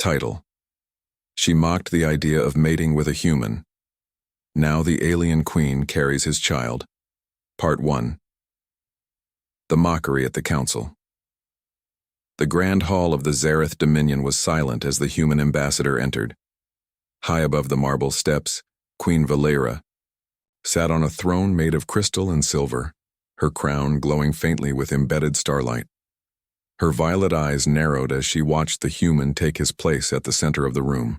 Title: She mocked the idea of mating with a human. Now the alien queen carries his child. Part 1. The mockery at the council. The grand hall of the Zareth Dominion was silent as the human ambassador entered. High above the marble steps, Queen Valera sat on a throne made of crystal and silver, her crown glowing faintly with embedded starlight. Her violet eyes narrowed as she watched the human take his place at the center of the room.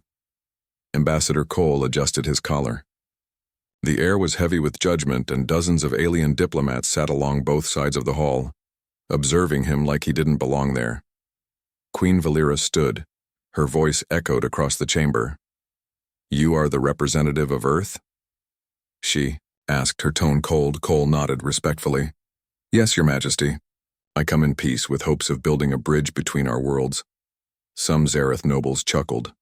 Ambassador Cole adjusted his collar. The air was heavy with judgment, and dozens of alien diplomats sat along both sides of the hall, observing him like he didn't belong there. Queen Valera stood. Her voice echoed across the chamber. "You are the representative of Earth?" She asked, her tone cold. Cole nodded respectfully. "Yes, Your Majesty. I come in peace with hopes of building a bridge between our worlds." Some Zareth nobles chuckled.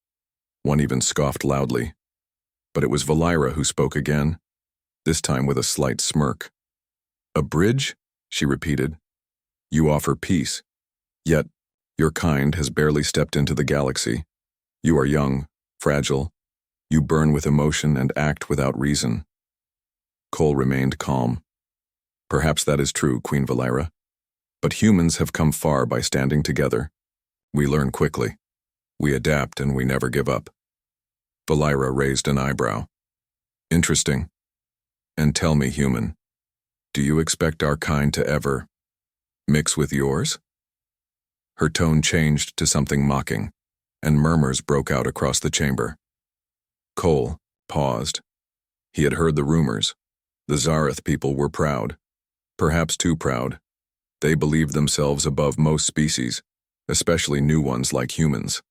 One even scoffed loudly. But it was Valera who spoke again, this time with a slight smirk. "A bridge?" she repeated. "You offer peace. Yet, your kind has barely stepped into the galaxy. You are young, fragile. You burn with emotion and act without reason." Cole remained calm. "Perhaps that is true, Queen Valera. But humans have come far by standing together. We learn quickly. We adapt and we never give up." Valera raised an eyebrow. "Interesting. And tell me, human, do you expect our kind to ever mix with yours?" Her tone changed to something mocking, and murmurs broke out across the chamber. Cole paused. He had heard the rumors. The Zareth people were proud. Perhaps too proud. They believed themselves above most species, especially new ones like humans.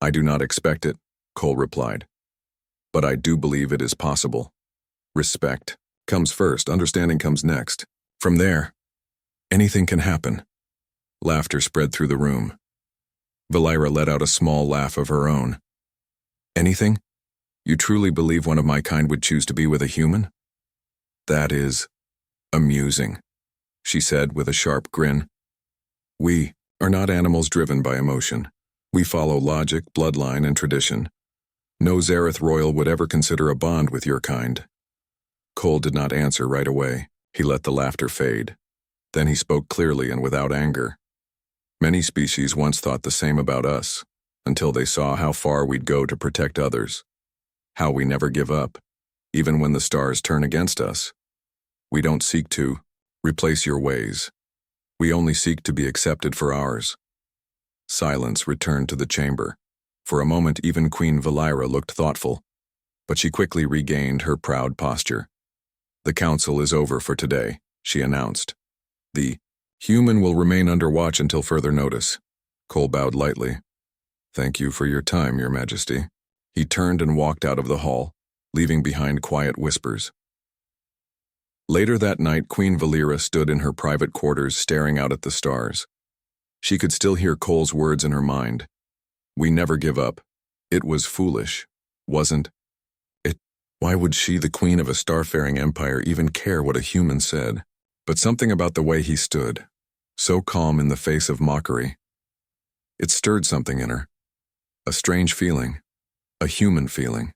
"I do not expect it," Cole replied. "But I do believe it is possible. Respect comes first, understanding comes next. From there, anything can happen." Laughter spread through the room. Valera let out a small laugh of her own. "Anything? You truly believe one of my kind would choose to be with a human?" "That is amusing," she said with a sharp grin. "We are not animals driven by emotion. We follow logic, bloodline, and tradition. No Zareth royal would ever consider a bond with your kind." Cole did not answer right away. He let the laughter fade. Then he spoke clearly and without anger. "Many species once thought the same about us, until they saw how far we'd go to protect others. How we never give up, even when the stars turn against us. We don't seek to replace your ways. We only seek to be accepted for ours." Silence returned to the chamber. For a moment, even Queen Valera looked thoughtful, but she quickly regained her proud posture. "The council is over for today," she announced. "The human will remain under watch until further notice." Cole bowed lightly. "Thank you for your time, Your Majesty." He turned and walked out of the hall, leaving behind quiet whispers. Later that night, Queen Valera stood in her private quarters staring out at the stars. She could still hear Cole's words in her mind. "We never give up. It was foolish, wasn't it? Why would she, the queen of a starfaring empire, even care what a human said?" But something about the way he stood, so calm in the face of mockery, it stirred something in her. A strange feeling. A human feeling.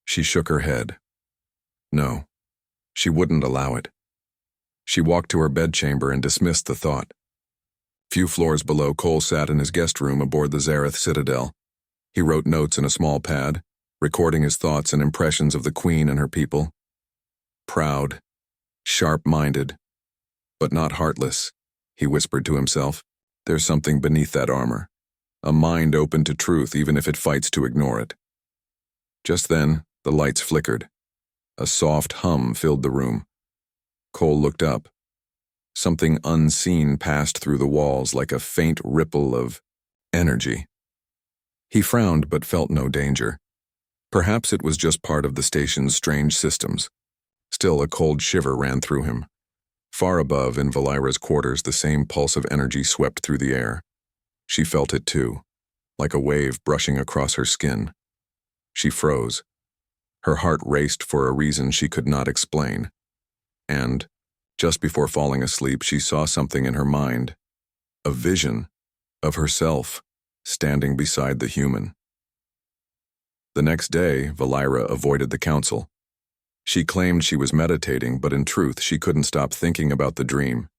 She shook her head. No, she wouldn't allow it. She walked to her bedchamber and dismissed the thought. Few floors below, Cole sat in his guest room aboard the Zareth Citadel. He wrote notes in a small pad, recording his thoughts and impressions of the queen and her people. Proud, sharp-minded, but not heartless, he whispered to himself. There's something beneath that armor. A mind open to truth even if it fights to ignore it. Just then, the lights flickered. A soft hum filled the room. Cole looked up. Something unseen passed through the walls like a faint ripple of energy. He frowned but felt no danger. Perhaps it was just part of the station's strange systems. Still, a cold shiver ran through him. Far above, in Valera's quarters, the same pulse of energy swept through the air. She felt it too, like a wave brushing across her skin. She froze. Her heart raced for a reason she could not explain. And, just before falling asleep, she saw something in her mind. A vision of herself, standing beside the human. The next day, Valira avoided the council. She claimed she was meditating, but in truth, she couldn't stop thinking about the dream.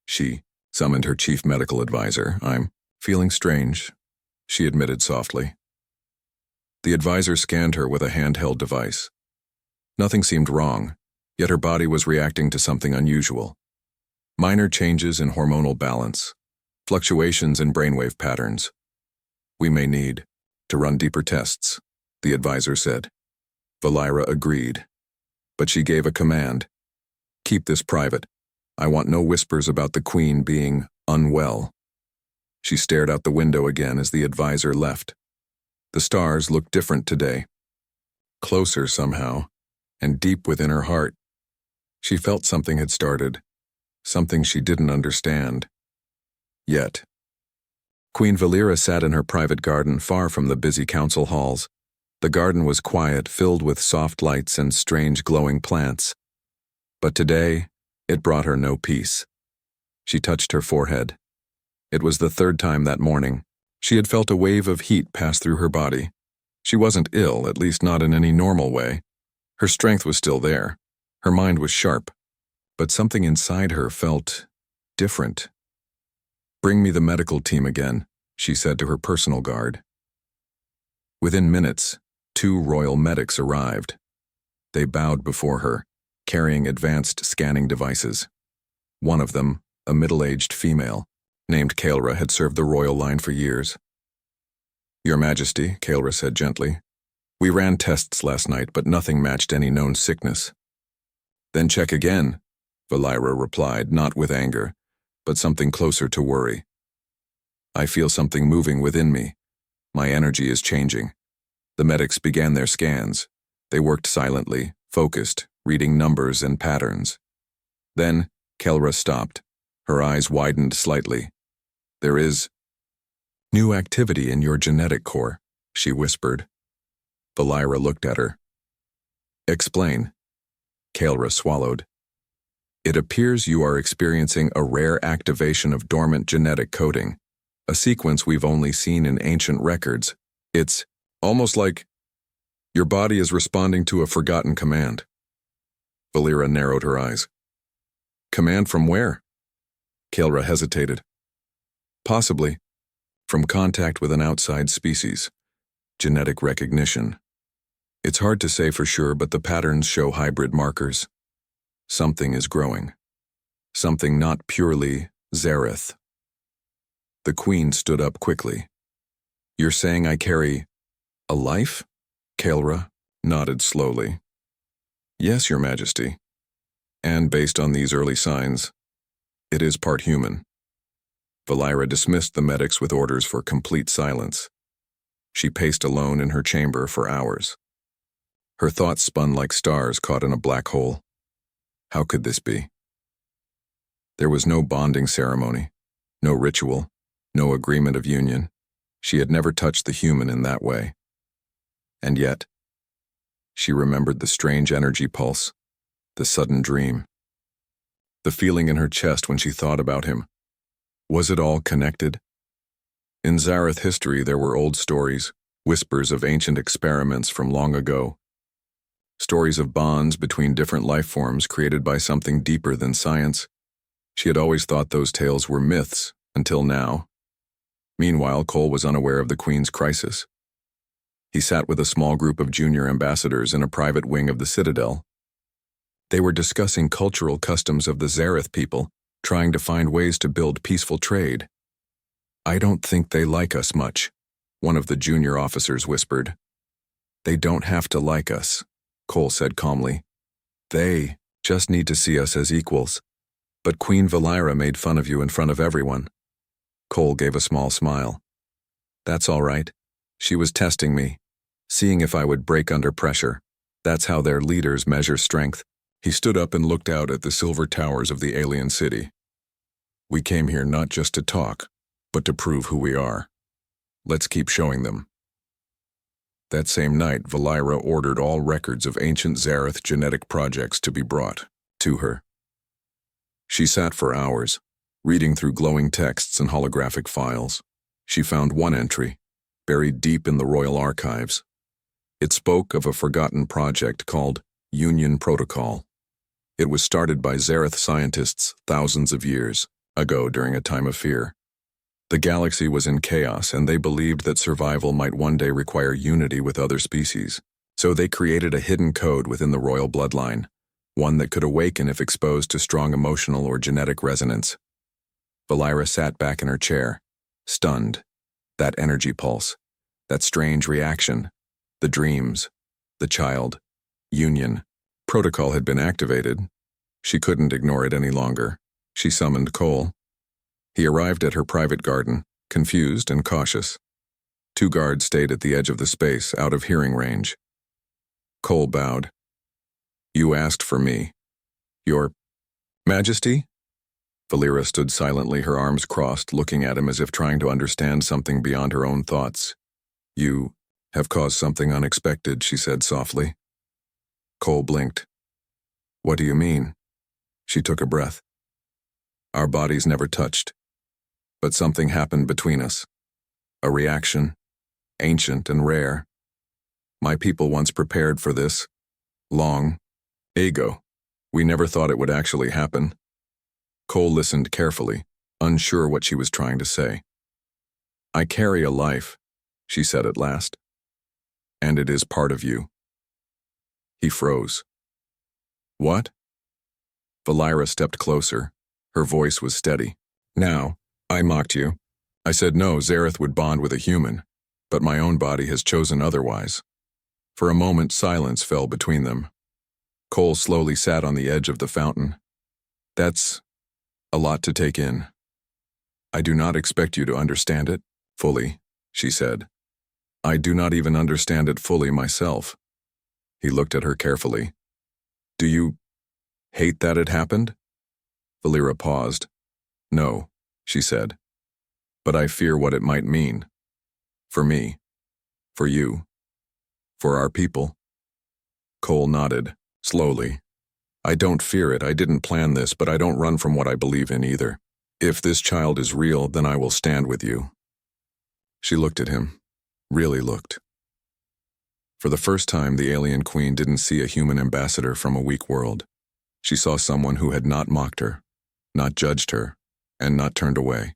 She summoned her chief medical advisor. "I'm feeling strange," she admitted softly. The advisor scanned her with a handheld device. Nothing seemed wrong, yet her body was reacting to something unusual. Minor changes in hormonal balance, fluctuations in brainwave patterns. "We may need to run deeper tests," the advisor said. Valira agreed, but she gave a command. "Keep this private. I want no whispers about the Queen being unwell." She stared out the window again as the advisor left. The stars looked different today. Closer somehow, and deep within her heart. She felt something had started, something she didn't understand. Yet. Queen Valira sat in her private garden far from the busy council halls. The garden was quiet, filled with soft lights and strange glowing plants. But today, it brought her no peace. She touched her forehead. It was the third time that morning. She had felt a wave of heat pass through her body. She wasn't ill, at least not in any normal way. Her strength was still there. Her mind was sharp. But something inside her felt different. "Bring me the medical team again," she said to her personal guard. Within minutes, 2 royal medics arrived. They bowed before her, carrying advanced scanning devices. One of them, a middle-aged female, named Kaelra, had served the royal line for years. "Your Majesty," Kaelra said gently, "we ran tests last night, but nothing matched any known sickness." "Then check again," Valira replied, not with anger, but something closer to worry. "I feel something moving within me. My energy is changing." The medics began their scans. They worked silently, focused, reading numbers and patterns. Then, Kaelra stopped. Her eyes widened slightly. "There is new activity in your genetic core," she whispered. Valira looked at her. "Explain." Kaelra swallowed. "It appears you are experiencing a rare activation of dormant genetic coding, a sequence we've only seen in ancient records. It's almost like your body is responding to a forgotten command." Valira narrowed her eyes. "Command from where?" Kaelra hesitated. "Possibly from contact with an outside species. Genetic recognition. It's hard to say for sure, but the patterns show hybrid markers. Something is growing. Something not purely Zareth." The Queen stood up quickly. "You're saying I carry a life?" Kaelra nodded slowly. "Yes, Your Majesty. And based on these early signs, it is part human." Valira dismissed the medics with orders for complete silence. She paced alone in her chamber for hours. Her thoughts spun like stars caught in a black hole. How could this be? There was no bonding ceremony, no ritual, no agreement of union. She had never touched the human in that way. And yet, she remembered the strange energy pulse, the sudden dream, the feeling in her chest when she thought about him. Was it all connected? In Zareth history there were old stories, whispers of ancient experiments from long ago. Stories of bonds between different life forms created by something deeper than science. She had always thought those tales were myths, until now. Meanwhile, Cole was unaware of the Queen's crisis. He sat with a small group of junior ambassadors in a private wing of the Citadel. They were discussing cultural customs of the Zareth people, trying to find ways to build peaceful trade. "I don't think they like us much," one of the junior officers whispered. "They don't have to like us," Cole said calmly. "They just need to see us as equals. But Queen Valira made fun of you in front of everyone." Cole gave a small smile. "That's all right. She was testing me, seeing if I would break under pressure. That's how their leaders measure strength." He stood up and looked out at the silver towers of the alien city. "We came here not just to talk, but to prove who we are. Let's keep showing them." That same night, Valira ordered all records of ancient Zareth genetic projects to be brought to her. She sat for hours, reading through glowing texts and holographic files. She found one entry, buried deep in the royal archives. It spoke of a forgotten project called Union Protocol. It was started by Zareth scientists thousands of years ago during a time of fear. The galaxy was in chaos, and they believed that survival might one day require unity with other species. So they created a hidden code within the royal bloodline, one that could awaken if exposed to strong emotional or genetic resonance. Valira sat back in her chair, stunned. That energy pulse, that strange reaction, the dreams, the child, Union. Protocol had been activated. She couldn't ignore it any longer. She summoned Cole. He arrived at her private garden, confused and cautious. 2 guards stayed at the edge of the space, out of hearing range. Cole bowed. "You asked for me. Your Majesty?" Valira stood silently, her arms crossed, looking at him as if trying to understand something beyond her own thoughts. "You have caused something unexpected," she said softly. Cole blinked. "What do you mean?" She took a breath. "Our bodies never touched. But something happened between us. A reaction, ancient and rare. My people once prepared for this. Long ago. We never thought it would actually happen." Cole listened carefully, unsure what she was trying to say. "I carry a life," she said at last. "And it is part of you." He froze. "What?" Valira stepped closer. Her voice was steady. "Now, I mocked you. I said no, Zareth would bond with a human, but my own body has chosen otherwise." For a moment, silence fell between them. Cole slowly sat on the edge of the fountain. "That's a lot to take in. I do not expect you to understand it fully," she said. "I do not even understand it fully myself." He looked at her carefully. "Do you hate that it happened?" Valira paused. "No," she said. "But I fear what it might mean. For me. For you. For our people." Cole nodded, slowly. "I don't fear it. I didn't plan this, but I don't run from what I believe in either. If this child is real, then I will stand with you." She looked at him. Really looked. For the first time, the alien queen didn't see a human ambassador from a weak world. She saw someone who had not mocked her, not judged her, and not turned away.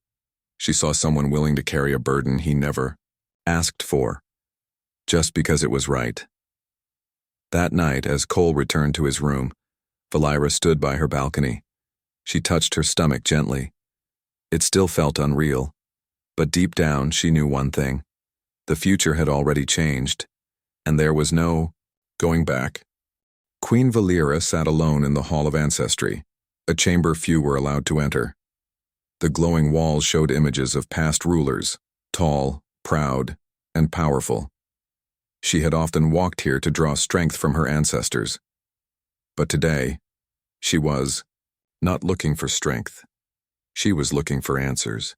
She saw someone willing to carry a burden he never asked for, just because it was right. That night, as Cole returned to his room, Valira stood by her balcony. She touched her stomach gently. It still felt unreal, but deep down she knew one thing. The future had already changed, and there was no going back. Queen Valira sat alone in the Hall of Ancestry, a chamber few were allowed to enter. The glowing walls showed images of past rulers, tall, proud, and powerful. She had often walked here to draw strength from her ancestors. But today, she was not looking for strength. She was looking for answers.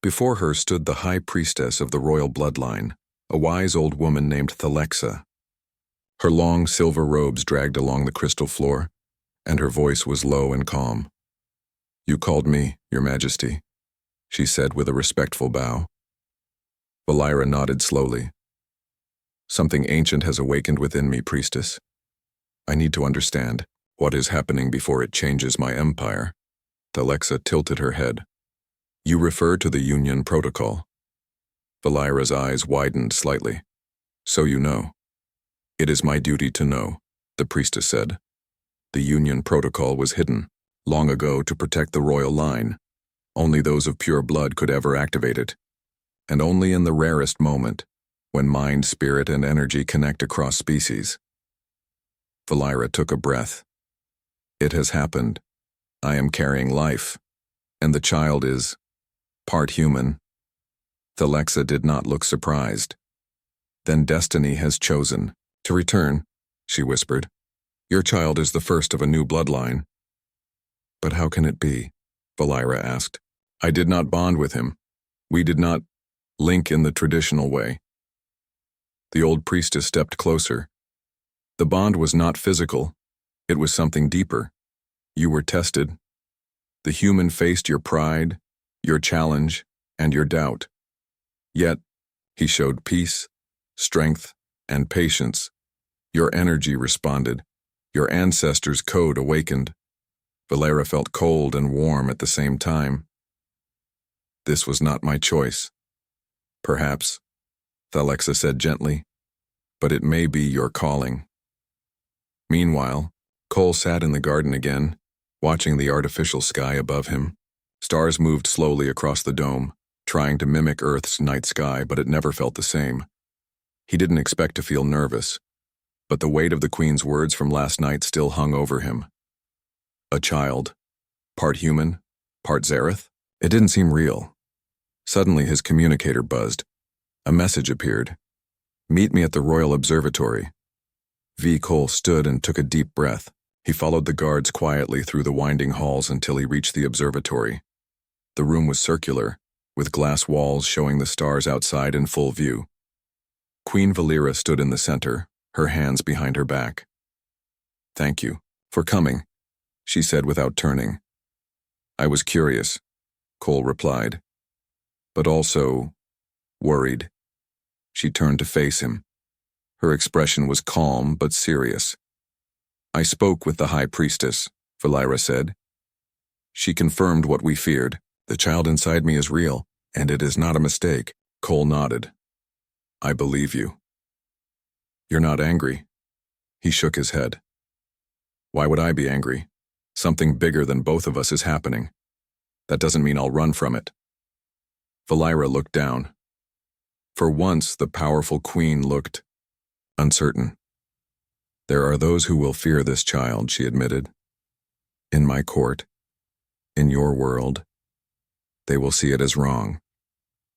Before her stood the high priestess of the royal bloodline, a wise old woman named Thalexa. Her long silver robes dragged along the crystal floor, and her voice was low and calm. "You called me, Your Majesty," she said with a respectful bow. Valira nodded slowly. "Something ancient has awakened within me, priestess. I need to understand what is happening before it changes my empire." Thalexa tilted her head. "You refer to the Union Protocol." Valira's eyes widened slightly. "So you know." "It is my duty to know," the priestess said. "The Union Protocol was hidden long ago to protect the royal line. Only those of pure blood could ever activate it. And only in the rarest moment, when mind, spirit, and energy connect across species." Valira took a breath. "It has happened. I am carrying life, and the child is part human." Thalexa did not look surprised. "Then destiny has chosen to return," she whispered. "Your child is the first of a new bloodline." "But how can it be?" Valira asked. "I did not bond with him. We did not link in the traditional way." The old priestess stepped closer. "The bond was not physical. It was something deeper. You were tested. The human faced your pride, your challenge, and your doubt. Yet, he showed peace, strength, and patience. Your energy responded. Your ancestors' code awakened. Valera felt cold and warm at the same time. This was not my choice. Perhaps, Thalexa said gently, but it may be your calling. Meanwhile, Cole sat in the garden again, watching the artificial sky above him. Stars moved slowly across the dome, trying to mimic Earth's night sky, but it never felt the same. He didn't expect to feel nervous, but the weight of the Queen's words from last night still hung over him. A child, part human, part Zareth? It didn't seem real. Suddenly his communicator buzzed. A message appeared. Meet me at the Royal Observatory. V. Cole stood and took a deep breath. He followed the guards quietly through the winding halls until he reached the observatory. The room was circular, with glass walls showing the stars outside in full view. Queen Valera stood in the center, her hands behind her back. Thank you for coming, she said without turning. I was curious, Cole replied, but also worried. She turned to face him. Her expression was calm but serious. I spoke with the High Priestess, Valera said. She confirmed what we feared. The child inside me is real, and it is not a mistake. Cole nodded. I believe you. You're not angry? He shook his head. Why would I be angry? Something bigger than both of us is happening. That doesn't mean I'll run from it. Valera looked down. For once, the powerful queen looked uncertain. There are those who will fear this child, she admitted. In my court, in your world, they will see it as wrong,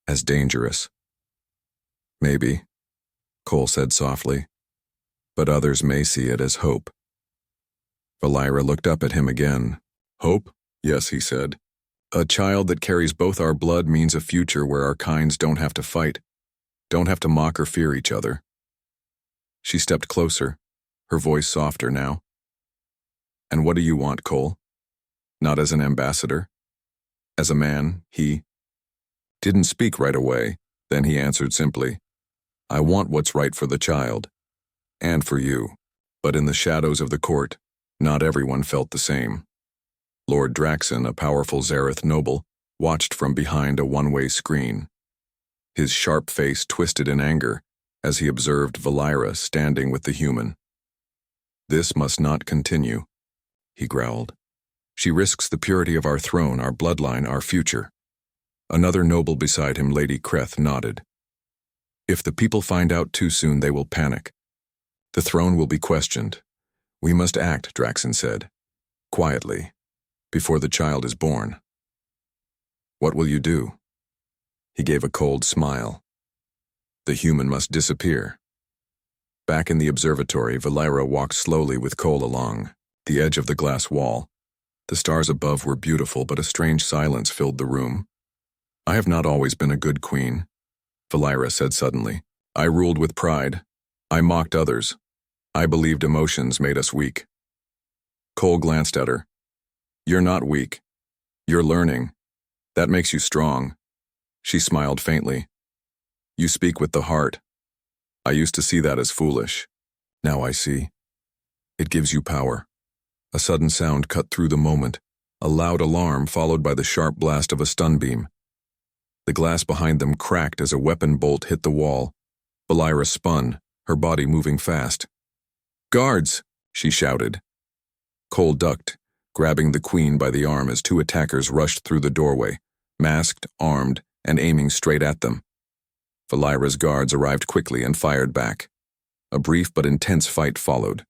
as dangerous. Maybe, Cole said softly, but others may see it as hope. Valera looked up at him again. Hope? Yes, he said. A child that carries both our blood means a future where our kinds don't have to fight, don't have to mock or fear each other. She stepped closer, her voice softer now. And what do you want, Cole? Not as an ambassador? As a man, he didn't speak right away. Then he answered simply, I want what's right for the child, and for you. But in the shadows of the court, not everyone felt the same. Lord Draxon, a powerful Zareth noble, watched from behind a one-way screen. His sharp face twisted in anger as he observed Valera standing with the human. This must not continue, he growled. She risks the purity of our throne, our bloodline, our future. Another noble beside him, Lady Kreth, nodded. If the people find out too soon, they will panic. The throne will be questioned. We must act, Draxon said, quietly, before the child is born. What will you do? He gave a cold smile. The human must disappear. Back in the observatory, Valera walked slowly with Cole along the edge of the glass wall. The stars above were beautiful, but a strange silence filled the room. I have not always been a good queen, Valera said suddenly. I ruled with pride. I mocked others. I believed emotions made us weak. Cole glanced at her. You're not weak. You're learning. That makes you strong. She smiled faintly. You speak with the heart. I used to see that as foolish. Now I see. It gives you power. A sudden sound cut through the moment, a loud alarm followed by the sharp blast of a stun beam. The glass behind them cracked as a weapon bolt hit the wall. Valera spun, her body moving fast. Guards! She shouted. Cole ducked, grabbing the queen by the arm as two attackers rushed through the doorway, masked, armed, and aiming straight at them. Valera's guards arrived quickly and fired back. A brief but intense fight followed.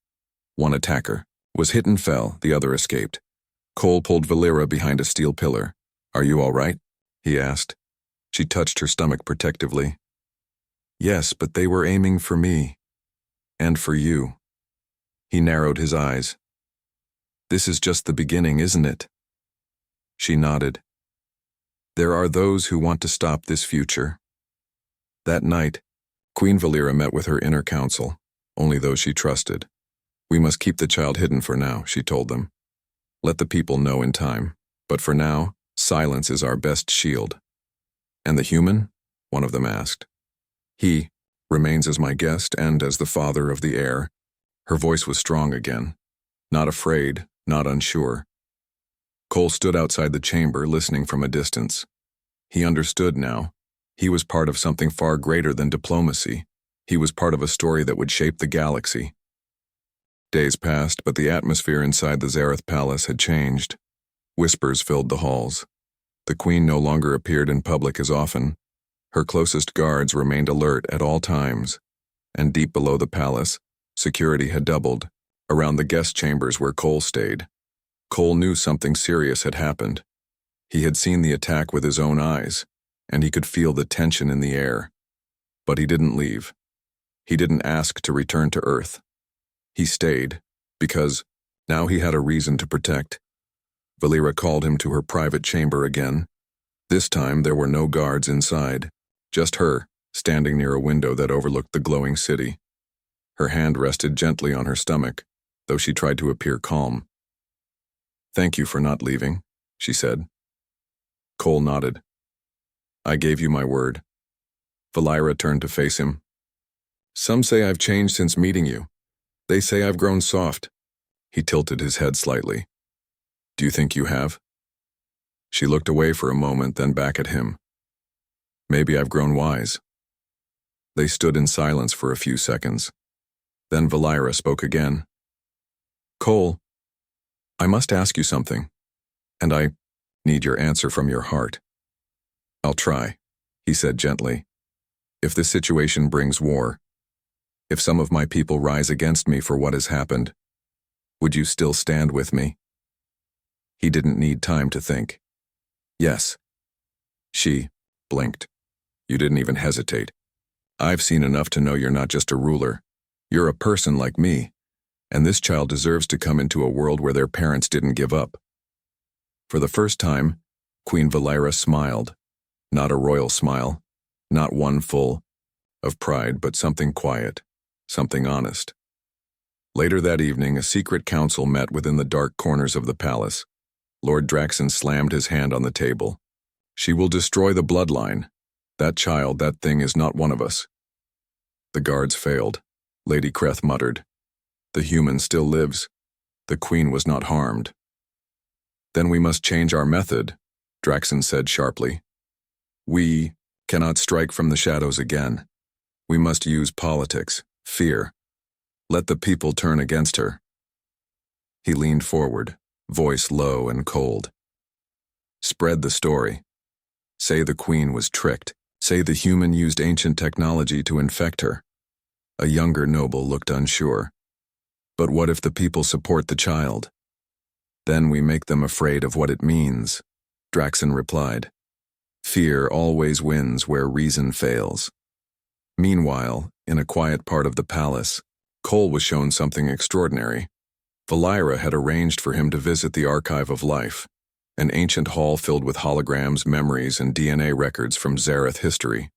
One attacker was hit and fell, the other escaped. Cole pulled Valera behind a steel pillar. Are you all right? He asked. She touched her stomach protectively. Yes, but they were aiming for me. And for you. He narrowed his eyes. This is just the beginning, isn't it? She nodded. There are those who want to stop this future. That night, Queen Valera met with her inner council, only those she trusted. We must keep the child hidden for now, she told them. Let the people know in time, but for now, silence is our best shield. And the human? One of them asked. He remains as my guest and as the father of the heir. Her voice was strong again. Not afraid, not unsure. Cole stood outside the chamber, listening from a distance. He understood now. He was part of something far greater than diplomacy. He was part of a story that would shape the galaxy. Days passed, but the atmosphere inside the Zareth Palace had changed. Whispers filled the halls. The Queen no longer appeared in public as often. Her closest guards remained alert at all times. And deep below the palace, security had doubled, around the guest chambers where Cole stayed. Cole knew something serious had happened. He had seen the attack with his own eyes, and he could feel the tension in the air. But he didn't leave. He didn't ask to return to Earth. He stayed, because now he had a reason to protect. Valera called him to her private chamber again. This time there were no guards inside, just her, standing near a window that overlooked the glowing city. Her hand rested gently on her stomach, though she tried to appear calm. "Thank you for not leaving," she said. Cole nodded. "I gave you my word." Valera turned to face him. "Some say I've changed since meeting you. They say I've grown soft." He tilted his head slightly. "Do you think you have?" She looked away for a moment, then back at him. "Maybe I've grown wise." They stood in silence for a few seconds. Then Valera spoke again. "Cole, I must ask you something, and I need your answer from your heart." "I'll try," he said gently. "If this situation brings war, if some of my people rise against me for what has happened, would you still stand with me?" He didn't need time to think. "Yes." She blinked. "You didn't even hesitate. I've seen enough to know you're not just a ruler. You're a person like me, and this child deserves to come into a world where their parents didn't give up." For the first time, Queen Valera smiled. Not a royal smile, not one full of pride, but something quiet, something honest. Later that evening, a secret council met within the dark corners of the palace. Lord Draxon slammed his hand on the table. "She will destroy the bloodline. That child, that thing is not one of us." The guards failed. Lady Creth muttered. "The human still lives. The Queen was not harmed." "Then we must change our method," Draxon said sharply. "We cannot strike from the shadows again. We must use politics, fear. Let the people turn against her." He leaned forward, voice low and cold. "Spread the story. Say the Queen was tricked. Say the human used ancient technology to infect her." A younger noble looked unsure. "But what if the people support the child?" "Then we make them afraid of what it means," Draxon replied. "Fear always wins where reason fails." Meanwhile, in a quiet part of the palace, Cole was shown something extraordinary. Valera had arranged for him to visit the Archive of Life, an ancient hall filled with holograms, memories, and DNA records from Zareth history.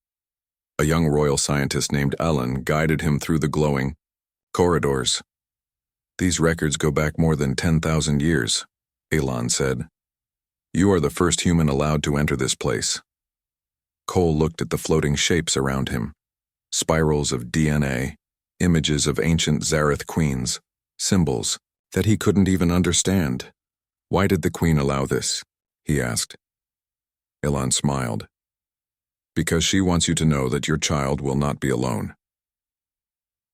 A young royal scientist named Alan guided him through the glowing corridors. "These records go back more than 10,000 years, Alan said. "You are the first human allowed to enter this place." Cole looked at the floating shapes around him. Spirals of DNA, images of ancient Zareth queens, symbols that he couldn't even understand. "Why did the Queen allow this?" he asked. Alan smiled. "Because she wants you to know that your child will not be alone."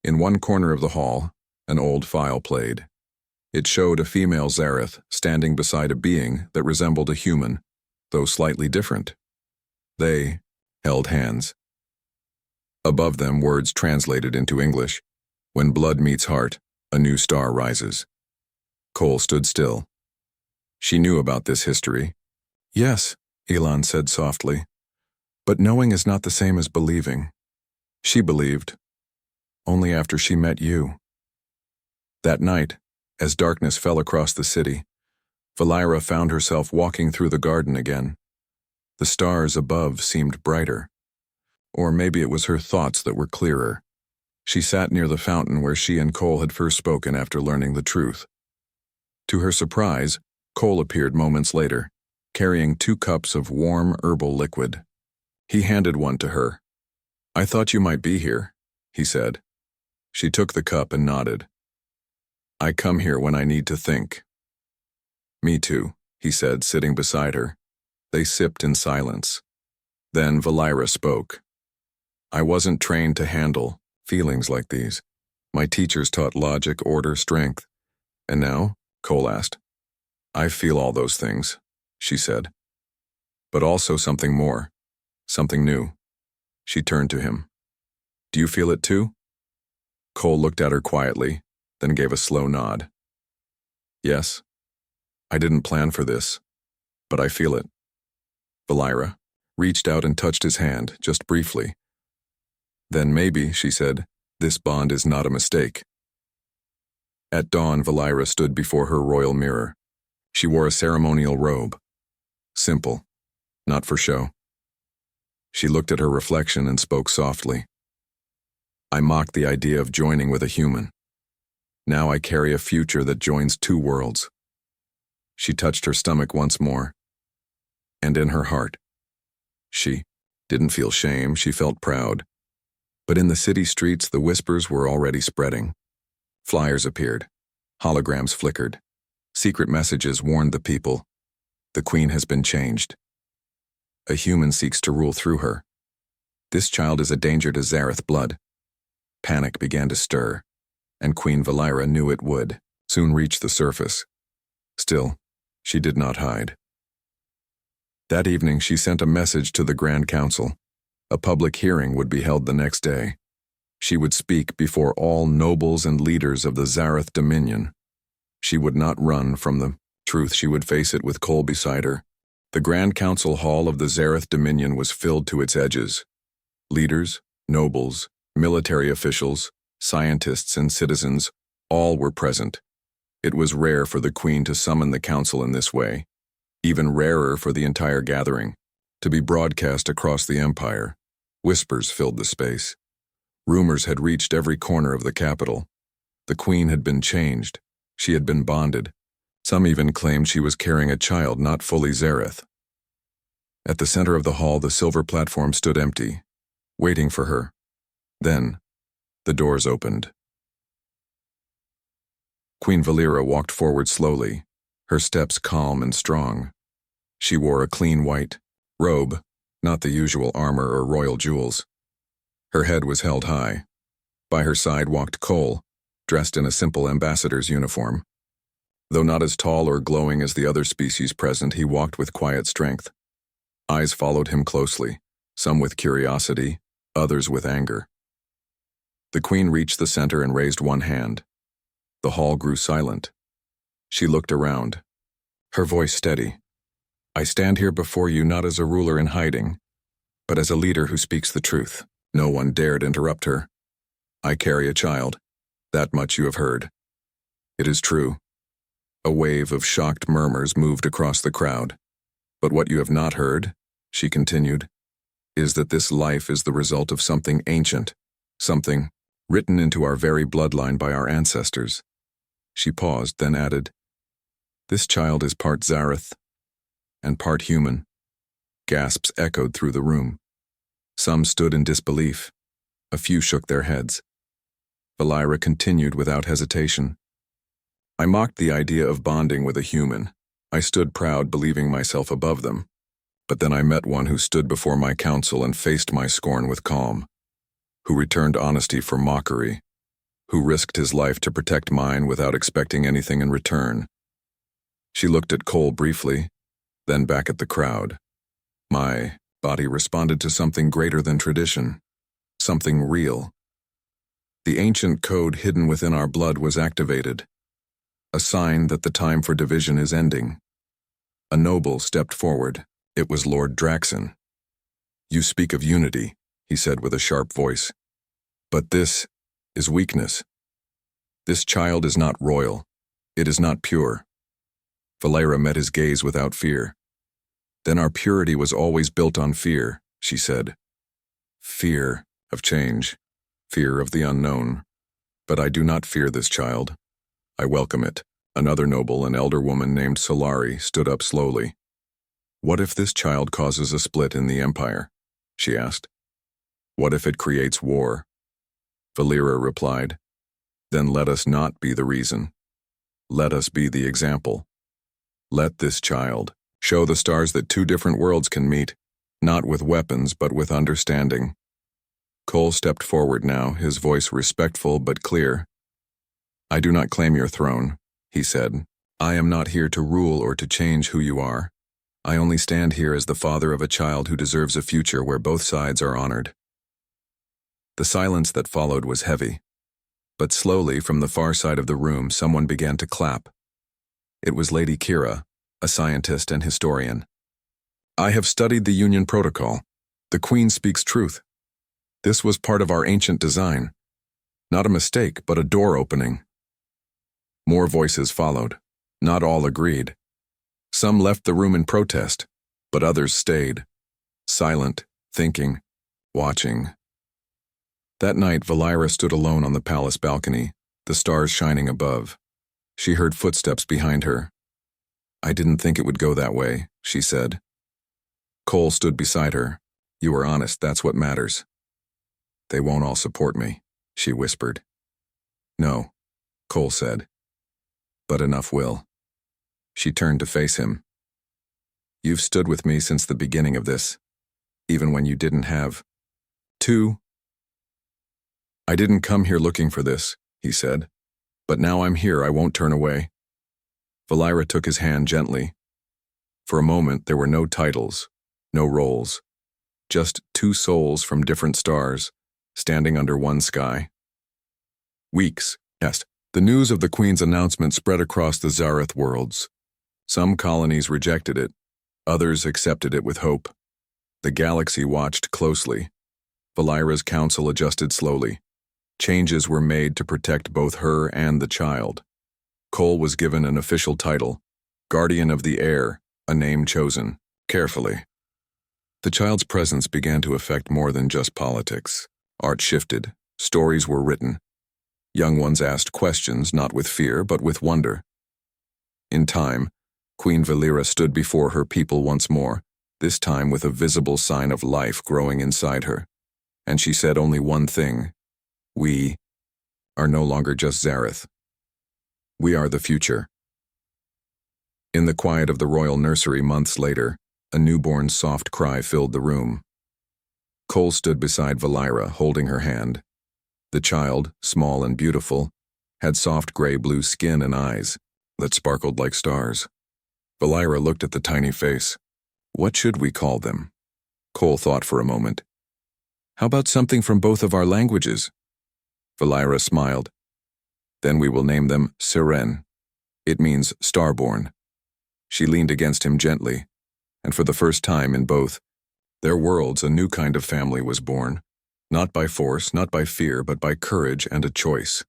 In one corner of the hall, an old file played. It showed a female Zareth standing beside a being that resembled a human, though slightly different. They held hands. Above them, words translated into English. "When blood meets heart, a new star rises." Cole stood still. She knew about this history. "Yes," Elon said softly. "But knowing is not the same as believing." She believed, only after she met you. That night, as darkness fell across the city, Valera found herself walking through the garden again. The stars above seemed brighter. Or maybe it was her thoughts that were clearer. She sat near the fountain where she and Cole had first spoken after learning the truth. To her surprise, Cole appeared moments later, carrying 2 cups of warm herbal liquid. He handed one to her. "I thought you might be here," he said. She took the cup and nodded. "I come here when I need to think." "Me too," he said, sitting beside her. They sipped in silence. Then Valira spoke. "I wasn't trained to handle feelings like these. My teachers taught logic, order, strength. And now?" Cole asked. "I feel all those things," she said. "But also something more, something new." She turned to him. "Do you feel it too?" Cole looked at her quietly, then gave a slow nod. "Yes. I didn't plan for this, but I feel it." Valira reached out and touched his hand, just briefly. "Then maybe," she said, "this bond is not a mistake." At dawn, Valira stood before her royal mirror. She wore a ceremonial robe. Simple, not for show. She looked at her reflection and spoke softly. "I mocked the idea of joining with a human. Now I carry a future that joins two worlds." She touched her stomach once more. And in her heart, she didn't feel shame, she felt proud. But in the city streets, the whispers were already spreading. Flyers appeared. Holograms flickered. Secret messages warned the people. The queen has been changed. A human seeks to rule through her. This child is a danger to Zareth blood. Panic began to stir, and Queen Valira knew it would soon reach the surface. Still, she did not hide. That evening, she sent a message to the Grand Council. A public hearing would be held the next day. She would speak before all nobles and leaders of the Zareth Dominion. She would not run from the truth, she would face it with Cole beside her. The Grand Council Hall of the Zareth Dominion was filled to its edges. Leaders, nobles, military officials, scientists, and citizens, all were present. It was rare for the Queen to summon the council in this way, even rarer for the entire gathering, to be broadcast across the empire. Whispers filled the space. Rumors had reached every corner of the capital. The Queen had been changed. She had been bonded. Some even claimed she was carrying a child not fully Zareth. At the center of the hall, the silver platform stood empty, waiting for her. Then, the doors opened. Queen Valira walked forward slowly, her steps calm and strong. She wore a clean white robe, not the usual armor or royal jewels. Her head was held high. By her side walked Cole, dressed in a simple ambassador's uniform. Though not as tall or glowing as the other species present, he walked with quiet strength. Eyes followed him closely, some with curiosity, others with anger. The Queen reached the center and raised one hand. The hall grew silent. She looked around, her voice steady. "I stand here before you not as a ruler in hiding, but as a leader who speaks the truth." No one dared interrupt her. "I carry a child. That much you have heard. It is true." A wave of shocked murmurs moved across the crowd. "But what you have not heard," she continued, "is that this life is the result of something ancient, something written into our very bloodline by our ancestors." She paused, then added, "This child is part Zareth and part human." Gasps echoed through the room. Some stood in disbelief. A few shook their heads. Valira continued without hesitation. "I mocked the idea of bonding with a human. I stood proud, believing myself above them. But then I met one who stood before my council and faced my scorn with calm, who returned honesty for mockery, who risked his life to protect mine without expecting anything in return." She looked at Cole briefly, then back at the crowd. My body responded to something greater than tradition, something real. The ancient code hidden within our blood was activated, a sign that the time for division is ending. A noble stepped forward. It was Lord Draxon. "You speak of unity," he said with a sharp voice. "But this is weakness. This child is not royal. It is not pure." Valira met his gaze without fear. "Then our purity was always built on fear," she said. "Fear of change, fear of the unknown. But I do not fear this child. I welcome it." Another noble, an elder woman named Solari, stood up slowly. "What if this child causes a split in the empire?" she asked. What if it creates war? Valera replied, Then let us not be the reason. Let us be the example. Let this child show the stars that two different worlds can meet, not with weapons but with understanding. Cole stepped forward now, his voice respectful but clear. I do not claim your throne, he said. I am not here to rule or to change who you are. I only stand here as the father of a child who deserves a future where both sides are honored. The silence that followed was heavy, but slowly from the far side of the room someone began to clap. It was Lady Kira, a scientist and historian. I have studied the Union Protocol. The Queen speaks truth. This was part of our ancient design. Not a mistake, but a door opening. More voices followed. Not all agreed. Some left the room in protest, but others stayed, silent, thinking, watching. That night, Valera stood alone on the palace balcony, the stars shining above. She heard footsteps behind her. I didn't think it would go that way, she said. Cole stood beside her. You were honest, that's what matters. They won't all support me, she whispered. No, Cole said. But enough will. She turned to face him. You've stood with me since the beginning of this, even when you didn't have to. I didn't come here looking for this, he said, but now I'm here, I won't turn away. Valera took his hand gently. For a moment there were no titles, no roles, just two souls from different stars, standing under one sky. Weeks passed. The news of the Queen's announcement spread across the Zareth worlds. Some colonies rejected it, others accepted it with hope. The galaxy watched closely. Valera's council adjusted slowly. Changes were made to protect both her and the child. Cole was given an official title, Guardian of the Air, a name chosen carefully. The child's presence began to affect more than just politics. Art shifted, stories were written. Young ones asked questions, not with fear, but with wonder. In time, Queen Valera stood before her people once more, this time with a visible sign of life growing inside her. And she said only one thing. We are no longer just Zareth. We are the future. In the quiet of the royal nursery months later, a newborn's soft cry filled the room. Cole stood beside Valera, holding her hand. The child, small and beautiful, had soft gray-blue skin and eyes that sparkled like stars. Valera looked at the tiny face. What should we call them? Cole thought for a moment. How about something from both of our languages? Valera smiled. Then we will name them Siren. It means starborn. She leaned against him gently, and for the first time in both their worlds a new kind of family was born. Not by force, not by fear, but by courage and a choice.